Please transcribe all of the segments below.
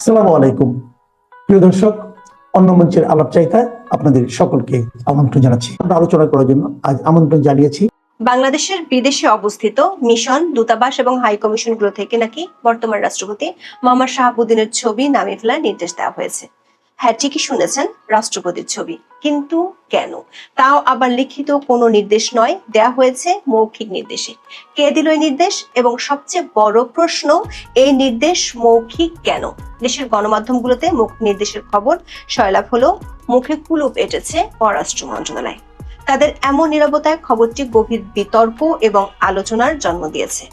আসসালামু আলাইকুম প্রিয় দর্শক, অন্য মঞ্চের আলাপচারিতায় আপনাদের সকলকে আমন্ত্রণ জানাচ্ছি। আমরা আলোচনা করার জন্য আজ আমন্ত্রণ জানিয়েছি বাংলাদেশের বিদেশে অবস্থিত মিশন, দূতাবাস এবং হাই কমিশনগুলো থেকে নাকি বর্তমান রাষ্ট্রপতি মোহাম্মদ শাহাবুদ্দিনের ছবি নামিয়ে ফেলার নির্দেশ দেওয়া হয়েছে। হ্যাঁ, ঠিকই শুনেছেন, রাষ্ট্রপতির ছবি। কিন্তু কেন? তাও আবার লিখিত কোনো নির্দেশ নয়, দেয়া হয়েছে মৌখিক নির্দেশে। কে দিল এই নির্দেশ? এবং সবচেয়ে বড় প্রশ্ন, এই নির্দেশ মৌখিক কেন? দেশের গণমাধ্যমগুলোতে মৌখিক নির্দেশের খবর সয়লাভ হলো, মুখে কুলুপ এঁটেছে পররাষ্ট্র মন্ত্রণালয়। তাদের এমন নীরবতায় খবরটি গভীর বিতর্ক এবং আলোচনার জন্ম দিয়েছে।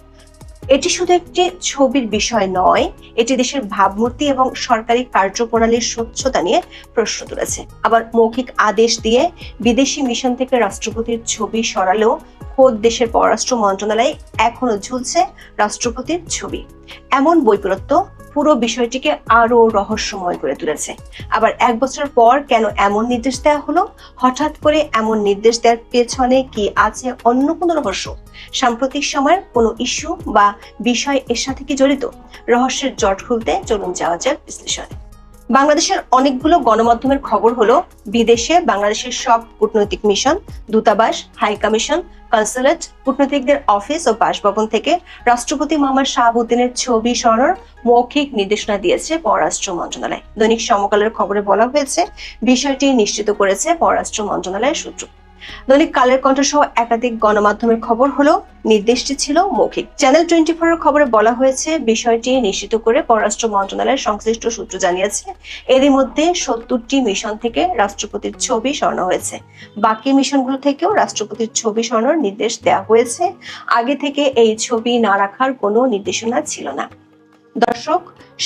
এটি শুধু একটি ছবির বিষয় নয়, এটি দেশের ভাবমূর্তি এবং সরকারি কার্যপ্রণালীর স্বচ্ছতা নিয়ে প্রশ্ন তুলেছে। আবার মৌখিক আদেশ দিয়ে বিদেশি মিশন থেকে রাষ্ট্রপতির ছবি সরালেও খোদ দেশের পররাষ্ট্র মন্ত্রণালয়ে এখনো ঝুলছে রাষ্ট্রপতির ছবি। এমন বৈপরীত্য পুরো বিষয়টিকে আরো রহস্যময় করে তুলেছে। আবার এক বছর পর কেন এমন নির্দেশ দেওয়া হলো? হঠাৎ করে এমন নির্দেশ দেওয়ার পেছনে কি আছে অন্য কোনো রহস্য? সাম্প্রতিক সময়ের কোনো ইস্যু বা বিষয় এর সাথে কি জড়িত? রহস্যের জট খুলতে চলুন যাওয়া যাক বিশ্লেষণে। বাংলাদেশের অনেকগুলো গণমাধ্যমের খবর হলো, বিদেশে বাংলাদেশের সব কূটনৈতিক মিশন, দূতাবাস, হাই কমিশন, কনসুলেট, কূটনীতিকদের অফিস ও বাসভবন থেকে রাষ্ট্রপতি মোহাম্মদ শাহাবুদ্দিনের ছবি সরানোর মৌখিক নির্দেশনা দিয়েছে পররাষ্ট্র মন্ত্রণালয়। দৈনিক সমকালের খবরে বলা হয়েছে, বিষয়টি নিশ্চিত করেছে পররাষ্ট্র মন্ত্রণালয়ের সূত্র। দৈনিক কালের কণ্ঠ সহ একাধিক গণমাধ্যমের খবর হলো, নির্দেশটি ছিল মৌখিক। চ্যানেল 24 এর খবরে বলা হয়েছে, বিষয়টি নিশ্চিত করে পররাষ্ট্র মন্ত্রণালয়ের সংশ্লিষ্ট সূত্র জানিয়েছে, এরই মধ্যে 70টি মিশন থেকে রাষ্ট্রপতির ছবি সরানো হয়েছে। বাকি মিশনগুলো থেকেও রাষ্ট্রপতির ছবি সরানোর নির্দেশ দেওয়া হয়েছে। আগে থেকে এই ছবি না রাখার কোনো নির্দেশনা ছিল না। দর্শক,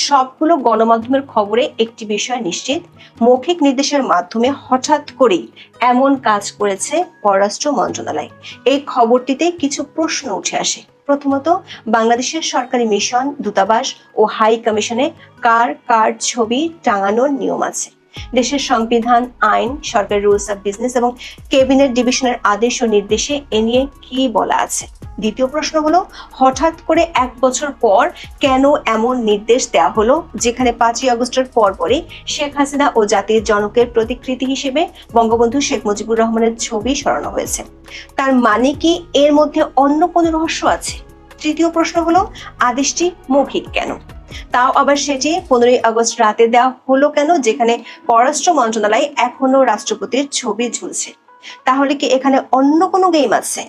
সবগুলো গণমাধ্যমের খবরে একটি বিষয় নিশ্চিত, মৌখিক নির্দেশের মাধ্যমে হঠাৎ করেই এমন কাজ করেছে পররাষ্ট্র মন্ত্রণালয়। এই খবরটিতে কিছু প্রশ্ন উঠে আসে। প্রথমত, বাংলাদেশের সরকারি মিশন, দূতাবাস ও হাই কমিশনে কার কার ছবি টাঙানোর নিয়ম আছে? দেশের সংবিধান, আইন, সরকারি রুলস অফ বিজনেস এবং ক্যাবিনেট ডিভিশনের আদেশ ও নির্দেশে এ নিয়ে কি বলা আছে? দ্বিতীয় প্রশ্ন হলো, হঠাৎ করে এক বছর পর কেন এমন নির্দেশ দেওয়া হলো, যেখানে 5ই আগস্টের পরপরই শেখ হাসিনা ও জাতির জনকের প্রতিকৃতি হিসেবে বঙ্গবন্ধু শেখ মুজিবুর রহমানের ছবি সরানো হয়েছে? তার মানে কি এর মধ্যে অন্য কোনো রহস্য আছে? তৃতীয় প্রশ্ন হলো, আদেশটি মৌখিক কেন? তাও আবার সেটি 15ই আগস্ট রাতে দেওয়া হলো কেন, যেখানে পররাষ্ট্র মন্ত্রণালয় এখনো রাষ্ট্রপতির ছবি ঝুলছে? তাহলে কি এখানে অন্য কোনো গেম আছে?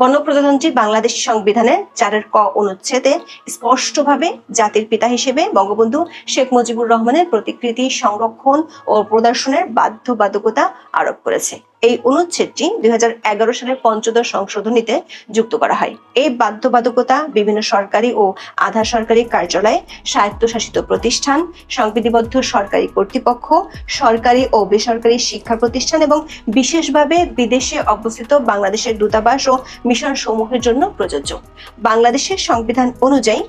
গণপ্রজাতন্ত্রী বাংলাদেশ সংবিধানের 4 ক অনুচ্ছেদে স্পষ্টভাবে জাতির পিতা হিসেবে বঙ্গবন্ধু শেখ মুজিবুর রহমানের প্রতিকৃতি সংরক্ষণ ও প্রদর্শনের বাধ্যবাধকতা আরোপ করেছে। এই অনুচ্ছেদটি 2011 সালের 5ম সংশোধনীতে যুক্ত করা হয়। এই বাধ্যবাধকতা বিভিন্ন সরকারি ও আধা সরকারি কার্যালয়, স্বায়ত্তশাসিত প্রতিষ্ঠান, সংবিধিবদ্ধ সরকারি কর্তৃপক্ষ, সরকারি ও বেসরকারি শিক্ষা প্রতিষ্ঠান এবং বিশেষভাবে বিদেশে অবস্থিত বাংলাদেশের দূতাবাস ও মিশন সমূহের জন্য প্রযোজ্য। বাংলাদেশের সংবিধান অনুযায়ী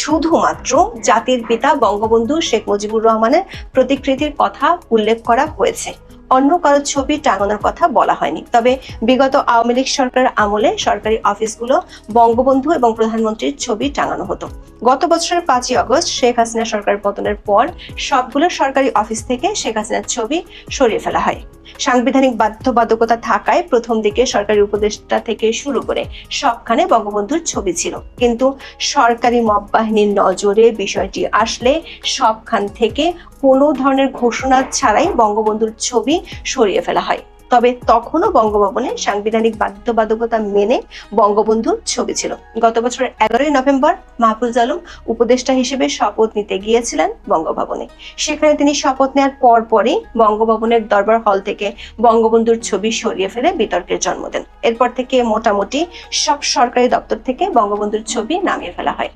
শুধুমাত্র জাতির পিতা বঙ্গবন্ধু শেখ মুজিবুর রহমানের প্রতিকৃতির কথা উল্লেখ করা হয়েছে, অন্য কারো ছবি টাঙানোর কথা বলা হয়নি। তবে বিগত আওয়ামী লীগ সরকারের আমলে সরকারি অফিসগুলো বঙ্গবন্ধু এবং প্রধানমন্ত্রীর ছবি টাঙানো হতো। গত বছরের 5ই আগস্ট শেখ হাসিনা সরকার পতনের পর সবগুলো সরকারি অফিস থেকে শেখ হাসিনার ছবি সরিয়ে ফেলা হয়। সাংবিধানিক বাধ্যবাধকতা থাকায় প্রথম দিকে সরকারি উপদেষ্টা থেকে শুরু করে সবখানে বঙ্গবন্ধুর ছবি ছিল, কিন্তু সরকারি মব বাহিনীর নজরে বিষয়টি আসলে সবখান থেকে কোনো ধরনের ঘোষণা ছাড়াই বঙ্গবন্ধুর ছবি সরিয়ে ফেলা হয়। তবে তখনও বঙ্গভবনে সাংবিধানিক বাধ্যবাধকতা মেনে বঙ্গবন্ধুর ছবি ছিল। গত বছরের 11ই নভেম্বর মাহফুজ আলম উপদেষ্টা হিসেবে শপথ নিতে গিয়েছিলেন বঙ্গভবনে। সেখানে তিনি শপথ নেওয়ার পরপরই বঙ্গভবনের দরবার হল থেকে বঙ্গবন্ধুর ছবি সরিয়ে ফেলে বিতর্কের জন্ম দেন। এরপর থেকে মোটামুটি সব সরকারি দপ্তর থেকে বঙ্গবন্ধুর ছবি নামিয়ে ফেলা হয়।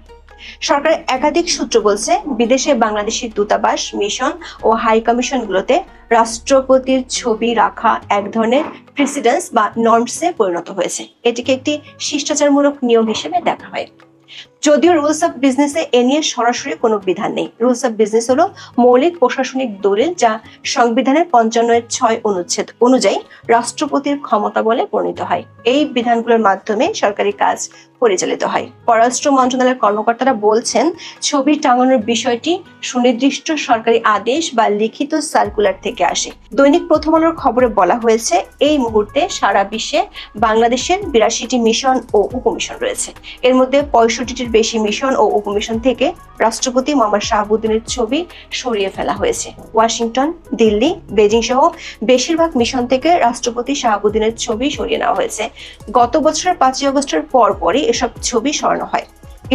সরকারের একাধিক সূত্র বলছে, বিদেশে বাংলাদেশি দূতাবাস, মিশন ও হাই কমিশনগুলোতে রাষ্ট্রপতির ছবি রাখা এক ধরনের প্রেসিডেন্স বা নর্মসে পরিণত হয়েছে। এটিকে একটি শিষ্টাচারমূলক নিয়ম হিসেবে দেখা হয়। যদিও রুলস অফ বিজনেসে এ নিয়ে সরাসরি কোনো বিধান নেই। রুলস অফ বিজনেস হলো মৌলিক প্রশাসনিক দলিল, যা সংবিধানের 55-6 অনুচ্ছেদ অনুযায়ী রাষ্ট্রপতির ক্ষমতা বলে বর্ণিত হয়। এই বিধানগুলোর মাধ্যমে সরকারি কাজ পরিচালিত হয়। পররাষ্ট্র মন্ত্রণালয়ের কর্মকর্তারা বলছেন, ছবি টাঙানোর বিষয়টি সুনির্দিষ্ট সরকারি আদেশ বা লিখিত সার্কুলার থেকে আসে। দৈনিক প্রথম আলোর খবরে বলা হয়েছে, এই মুহূর্তে সারা বিশ্বে বাংলাদেশের 82টি মিশন ও উপমিশন রয়েছে। এর মধ্যে 65টির বেশি মিশন ও উপমিশন থেকে রাষ্ট্রপতি মোহাম্মদ শাহাবুদ্দিনের ছবি সরিয়ে ফেলা হয়েছে। ওয়াশিংটন, দিল্লি, বেজিং সহ বেশিরভাগ মিশন থেকে রাষ্ট্রপতি শাহাবুদ্দিনের ছবি সরিয়ে নেওয়া হয়েছে। গত বছরের 5ই আগস্টের পরপরই এসব ছবি সরানো হয়।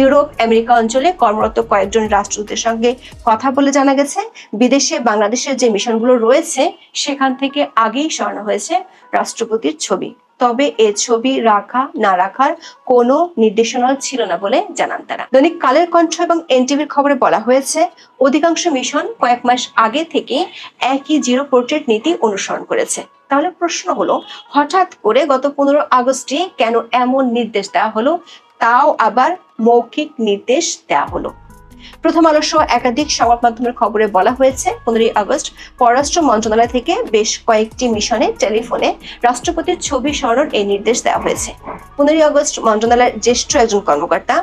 ইউরোপ, আমেরিকা অঞ্চলে কর্মরত কয়েকজন রাষ্ট্রদূতের সঙ্গে কথা বলে জানা গেছে, বিদেশে বাংলাদেশের যে মিশনগুলো রয়েছে সেখান থেকে আগেই সরানো হয়েছে রাষ্ট্রপতির ছবি। তবে এ ছবি রাখা না রাখার কোনো নির্দেশনা ছিল না বলে জানান তারা। দৈনিক কালের কণ্ঠ এবং এনটিভির খবরে বলা হয়েছে, অধিকাংশ মিশন কয়েক মাস আগে থেকে একই জিরো পোর্ট্রেট নীতি অনুসরণ করেছে। তাহলে প্রশ্ন হলো, হঠাৎ করে গত 15 আগস্টে কেন এমন নির্দেশ দেওয়া হলো, তাও আবার মৌখিক নির্দেশ দেওয়া হলো? প্রথম আলো সহ একাধিক সংবাদ মাধ্যমের খবরে বলা হয়েছে, 15 আগস্ট পররাষ্ট্র মন্ত্রণালয় থেকে বেশ কয়েকটি মিশনে টেলিফোনে রাষ্ট্রপতির ছবি সরানোর এই নির্দেশ দেওয়া হয়েছে। 15 আগস্ট মন্ত্রণালয়ের জ্যেষ্ঠ একজন কর্মকর্তা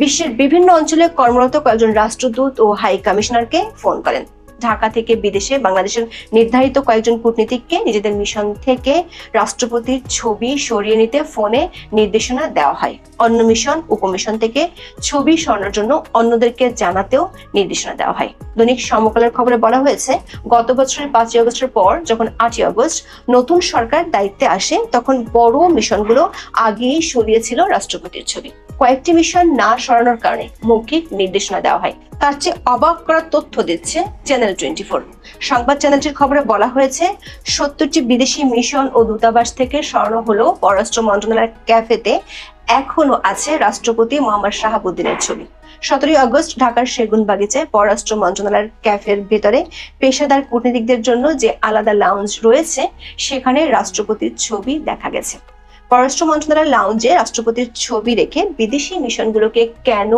বিশ্বের বিভিন্ন অঞ্চলে কর্মরত কয়েকজন রাষ্ট্রদূত ও হাই কমিশনারকে ফোন করেন। ঢাকা থেকে বিদেশে বাংলাদেশের নির্ধারিত কয়েকজন কূটনীতিককে নিজেদের মিশন থেকে রাষ্ট্রপতির ছবি সরিয়ে নিতে ফোনে নির্দেশনা দেওয়া হয়। অন্য মিশন, উপমিশন থেকে ছবি সরানোর জন্য অন্যদেরকে জানাতেও নির্দেশনা দেওয়া হয়। দৈনিক সমকালের খবরে বলা হয়েছে, গত বছরের 5ই আগস্টের পর যখন 8ই আগস্ট নতুন সরকার দায়িত্বে আসে, তখন বড় মিশনগুলো আগেই সরিয়েছিল রাষ্ট্রপতির ছবি। কয়েকটি মিশন না সরানোর কারণে মৌখিক নির্দেশনা দেওয়া হয়। তার চেয়ে অবাক করার তথ্য দিচ্ছে চ্যানেল 24। সংবাদ চ্যানেলটির খবরে বলা হয়েছে, 70টি বিদেশি মিশন ও দূতাবাস থেকে সরানো হলেও পররাষ্ট্র মন্ত্রণালয়ের ক্যাফেতে এখনো আছে রাষ্ট্রপতি মোহাম্মদ শাহাবুদ্দিনের ছবি। 17 আগস্ট ঢাকার সেগুনবাগিচায় পররাষ্ট্র মন্ত্রণালয়ের ক্যাফের ভেতরে পেশাদার কূটনীতিকদের জন্য যে আলাদা লাউঞ্জ রয়েছে, সেখানে রাষ্ট্রপতির ছবি দেখা গেছে। পররাষ্ট্র মন্ত্রণালয়ের লাউঞ্জে রাষ্ট্রপতির ছবি রেখে বিদেশি মিশনগুলোকে কেন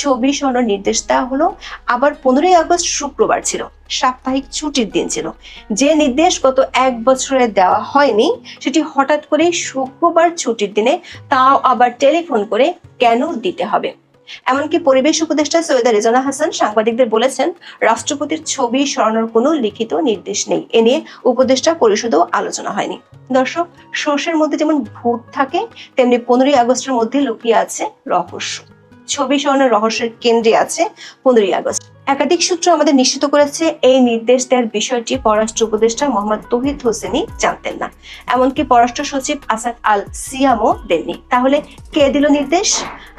ছবি সরানোর নির্দেশ দেওয়া হলো? আবার 15 আগস্ট শুক্রবার ছিল, সাপ্তাহিক ছুটির দিন ছিল। যে নির্দেশ গত 1 বছরে দেওয়া হয়নি, সেটি হঠাৎ করে শুক্রবার ছুটির দিনে, তাও আবার টেলিফোন করে কেন দিতে হবে? এমনকি পরিবেশ উপদেষ্টা সৈয়দা রেজওয়ানা হাসান সাংবাদিকদের বলেছেন, রাষ্ট্রপতির ছবি সরানোর কোনো লিখিত নির্দেশ নেই। এ নিয়ে উপদেষ্টা পরিষদেও আলোচনা হয়নি। দর্শক, সর্ষের মধ্যে যেমন ভূত থাকে, তেমনি 15 আগস্টের মধ্যে লুকিয়ে আছে রহস্য। ছবি সরানোর রহস্যের কেন্দ্রে আছে 15 আগস্ট। একাধিক সূত্র আমাদের নিশ্চিত করেছে, এই নির্দেশ দেওয়ার বিষয়টি পররাষ্ট্র উপদেষ্টা মোহাম্মদ তৌহিদ হোসেনই জানতেন না। এমনকি পররাষ্ট্র সচিব আসাদ আল সিয়ামও দেননি। তাহলে কে দিল নির্দেশ,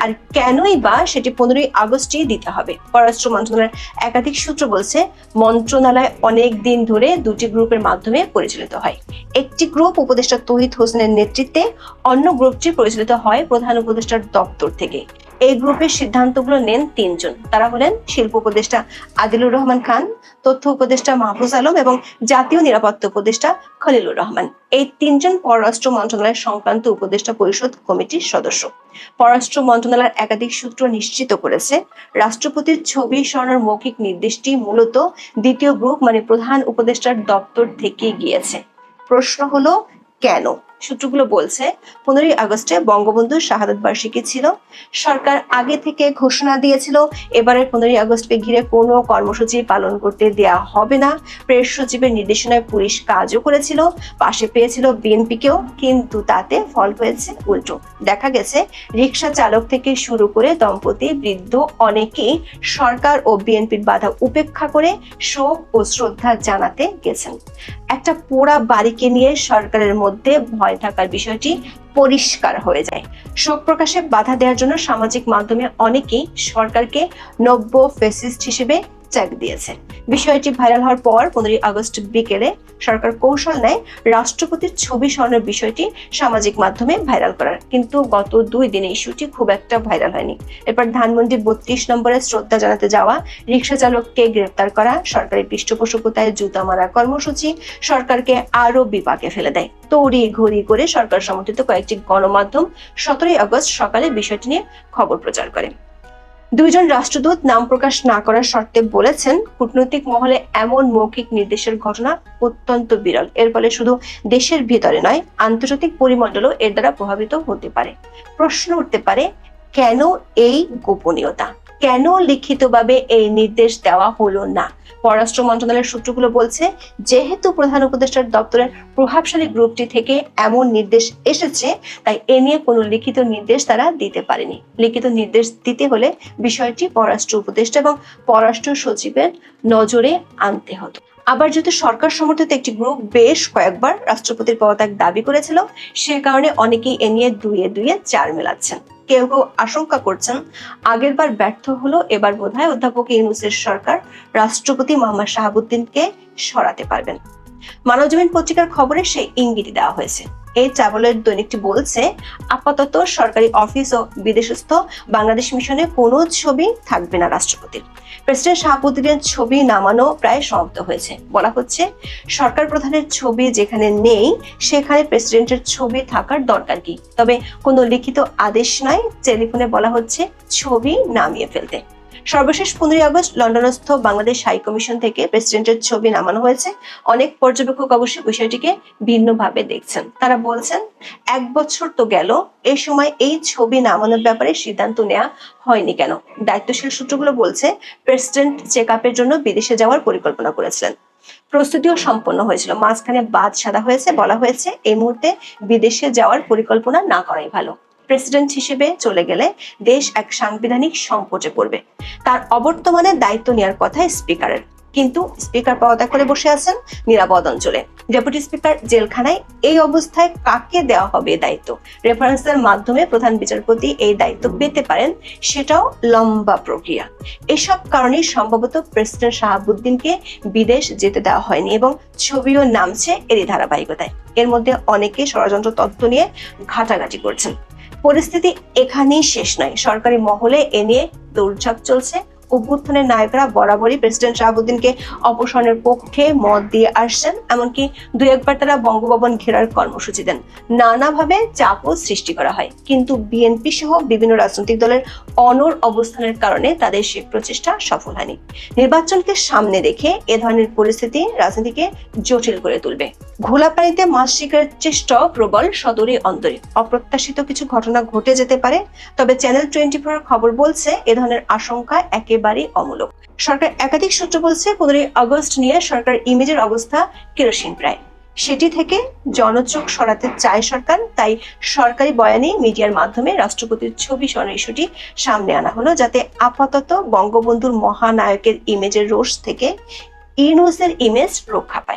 আর কেনই বা সেটি 15 আগস্টই দিতে হবে? পররাষ্ট্র মন্ত্রণালয়ের একাধিক সূত্র বলছে, মন্ত্রণালয় অনেক দিন ধরে দুটি গ্রুপের মাধ্যমে পরিচালিত হয়। একটি গ্রুপ উপদেষ্টা তৌহিদ হোসেনের নেতৃত্বে, অন্য গ্রুপটি পরিচালিত হয় প্রধান উপদেষ্টার দপ্তর থেকে। এই গ্রুপের সিদ্ধান্তগুলো নেন 3 জন। তারা হলেন শিল্প উপদেষ্টা আদিলুর রহমান খান, তথ্য উপদেষ্টা মাহফুজ আলম এবং জাতীয় নিরাপত্তা উপদেষ্টা খলিলুর রহমান। এই 3 জন পররাষ্ট্র মন্ত্রণালয়ের সংক্রান্ত উপদেষ্টা পরিষদ কমিটির সদস্য। পররাষ্ট্র মন্ত্রণালয়ের একাধিক সূত্র নিশ্চিত করেছে, রাষ্ট্রপতির ছবি সরানোর মৌখিক নির্দেশটি মূলত দ্বিতীয় গ্রুপ মানে প্রধান উপদেষ্টার দপ্তর থেকে গিয়েছে। প্রশ্ন হলো, কেন? সূত্রগুলো বলছে, 15 আগস্টে বঙ্গবন্ধুর শাহাদাত বার্ষিকী ছিল। সরকার আগে থেকে ঘোষণা দিয়েছিল এবারের 15 আগস্টকে ঘিরে কোনো কর্মসূচি পালন করতে দেয়া হবে না। প্রেস সচিবের নির্দেশনায় পুলিশ কাজও করেছিল, পাশে পেয়েছিল বিএনপিকেও, কিন্তু তাতে ফল হয়েছে উল্টো। দেখা গেছে রিকশা চালক থেকে শুরু করে দম্পতি, বৃদ্ধ অনেকেই সরকার ও বিএনপির বাধা উপেক্ষা করে শোক ও শ্রদ্ধা জানাতে গেছেন। একটা পোড়া বাড়িকে নিয়ে সরকারের মধ্যে ভয় থাকার বিষয়টি পরিষ্কার হয়ে যায়। শোক প্রকাশে বাধা দেওয়ার জন্য সামাজিক মাধ্যমে অনেকেই সরকারকে নব্য ফ্যাসিস্ট হিসেবে ট্যাগ দিয়েছে। বিষয়টি ভাইরাল হওয়ার পর 15 আগস্ট বিকেলে সরকার কৌশল নেয় রাষ্ট্রপতির ছবি সরানোর বিষয়টি সামাজিক মাধ্যমে ভাইরাল করার। কিন্তু গত 2 দিনে ইস্যুটি খুব একটা ভাইরাল হয়নি। এরপর ধানমন্ডি 32 নম্বরে শ্রদ্ধা জানাতে যাওয়া রিকশা চালককে গ্রেফতার করা, সরকারি পৃষ্ঠপোষকতায় জুতা মারা কর্মসূচি সরকারকে আরো বিপাকে ফেলে দেয়। তড়ি ঘড়ি করে সরকার সমর্থিত কয়েকটি গণমাধ্যম 17 আগস্ট সকালে বিষয়টি নিয়ে খবর প্রচার করে। 2 জন রাষ্ট্রদূত নাম প্রকাশ না করার শর্তে বলেছেন, কূটনৈতিক মহলে এমন মৌখিক নির্দেশের ঘটনা অত্যন্ত বিরল। এর ফলে শুধু দেশের ভিতরে নয়, আন্তর্জাতিক পরিমণ্ডলও এর দ্বারা প্রভাবিত হতে পারে। প্রশ্ন উঠতে পারে, কেন এই গোপনীয়তা, কেন লিখিতভাবে এই নির্দেশ দেওয়া হলো না? পররাষ্ট্র মন্ত্রণালয়ের সূত্রগুলো বলছে, যেহেতু প্রধান উপদেষ্টার দপ্তরের প্রভাবশালী গ্রুপটি থেকে এমন নির্দেশ এসেছে, তাই এ নিয়ে কোনো লিখিত নির্দেশ তারা দিতে পারেনি। লিখিত নির্দেশ দিতে হলে বিষয়টি পররাষ্ট্র উপদেষ্টা এবং পররাষ্ট্র সচিবের নজরে আনতে হতো। আবার যেহেতু সরকার সমর্থিত একটি গ্রুপ বেশ কয়েকবার রাষ্ট্রপতির পদত্যাগ দাবি করেছিল, সে কারণে অনেকেই এ নিয়ে দুইয়ে দুইয়ে চার মেলাচ্ছেন। কেউ কেউ আশঙ্কা করছেন, আগের বার ব্যর্থ হলো, এবার বোধহয় অধ্যাপক ইউনূসের সরকার রাষ্ট্রপতি মোহাম্মদ শাহাবুদ্দিনকে সরাতে পারবেন। মানবজমিন পত্রিকার খবরে সেই ইঙ্গিত দেওয়া হয়েছে। এই ট্যাবলয়েড দৈনিকটি বলছে, আপাতত সরকারি অফিস ও বিদেশস্থ বাংলাদেশ মিশনে কোনো ছবি থাকবে না রাষ্ট্রপতির। প্রেসিডেন্ট শাহাবুদ্দিনের ছবি নামানো প্রায় সমাপ্ত হয়েছে। বলা হচ্ছে, সরকার প্রধানের ছবি যেখানে নেই সেখানে প্রেসিডেন্টের ছবি থাকার দরকার কি? তবে কোনো লিখিত আদেশ নাই। টেলিফোনে বলা হচ্ছে ছবি নামিয়ে ফেলতে। সর্বশেষ 15 আগস্ট লন্ডনস্থ বাংলাদেশ হাই কমিশন থেকে প্রেসিডেন্টের ছবি নামানো হয়েছে। অনেক পর্যবেক্ষক অবশ্য বিষয়টিকে ভিন্নভাবে দেখছেন। তারা বলছেন, 1 বছর তো গেল, এই সময় এই ছবি নামানোর ব্যাপারে সিদ্ধান্ত নেওয়া হয়নি কেন? দায়িত্বশীল সূত্রগুলো বলছে, প্রেসিডেন্ট চেক আপের জন্য বিদেশে যাওয়ার পরিকল্পনা করেছিলেন, প্রস্তুতিও সম্পন্ন হয়েছিল, মাঝখানে বাদ সাধা হয়েছে। বলা হয়েছে, এই মুহূর্তে বিদেশে যাওয়ার পরিকল্পনা না করাই ভালো। প্রেসিডেন্ট হিসেবে চলে গেলে দেশ এক সাংবিধানিক সংকটে পড়বে। তার অবর্তমানে দায়িত্ব নেওয়ার কথা স্পিকারের, কিন্তু স্পিকার পদত্যাগ করে বসে আছেন নিরাপদ অঞ্চলে। ডেপুটি স্পিকার জেলখানায়। এই অবস্থায় কাকে দেওয়া হবে দায়িত্ব? রেফারেন্সের মাধ্যমে প্রধান বিচারপতি এই দায়িত্ব পেতে পারেন, সেটাও লম্বা প্রক্রিয়া। এসব কারণেই সম্ভবত প্রেসিডেন্ট শাহাবুদ্দিনকে বিদেশ যেতে দেওয়া হয়নি এবং ছবিও নামছে এরই ধারাবাহিকতায়। এর মধ্যে অনেকে ষড়যন্ত্র তত্ত্ব নিয়ে ঘাটাঘাটি করছেন। পরিস্থিতি এখানেই শেষ নয়। সরকারি মহলে এ নিয়ে দৌড়ঝাঁপ চলছে। অভ্যুত্থানের নায়করা বরাবরই প্রেসিডেন্ট শাহাবুদ্দিনকে অপসারণের পক্ষে মত দিয়ে আসছেন। এমনকি 2-1 তারা বঙ্গভবন ঘেরার কর্মসূচি দেন। নানাভাবে চাপও সৃষ্টি করা হয়, কিন্তু বিএনপি সহ বিভিন্ন রাজনৈতিক দলের অনড় অবস্থানের কারণে তাদের সে প্রচেষ্টা সফল হয়নি। নির্বাচনকে সামনে রেখে এ ধরনের পরিস্থিতি রাজনীতিকে জটিল করে তুলবে। ঘোলা পানিতে মাছ শিকারের চেষ্টা প্রবল সদরে অন্তরে। অপ্রত্যাশিত কিছু ঘটনা ঘটে যেতে পারে। তবে চ্যানেল 24 খবর বলছে, এ ধরনের আশঙ্কা একেবারেই অমূলক। সরকার একাধিক সূত্র বলছে, 15 আগস্ট নিয়ে সরকার ইমেজের অবস্থা কেরোসিন প্রায়। সেটি থেকে জনচোখ সরাতে চায় সরকার, তাই সরকারি বয়ানে মিডিয়ার মাধ্যমে রাষ্ট্রপতির ছবি সরানোর ইস্যুটি সামনে আনা হলো, যাতে আপাতত বঙ্গবন্ধুর মহানায়কের ইমেজের রোষ থেকে ইউনূসের ইমেজ রক্ষা পায়।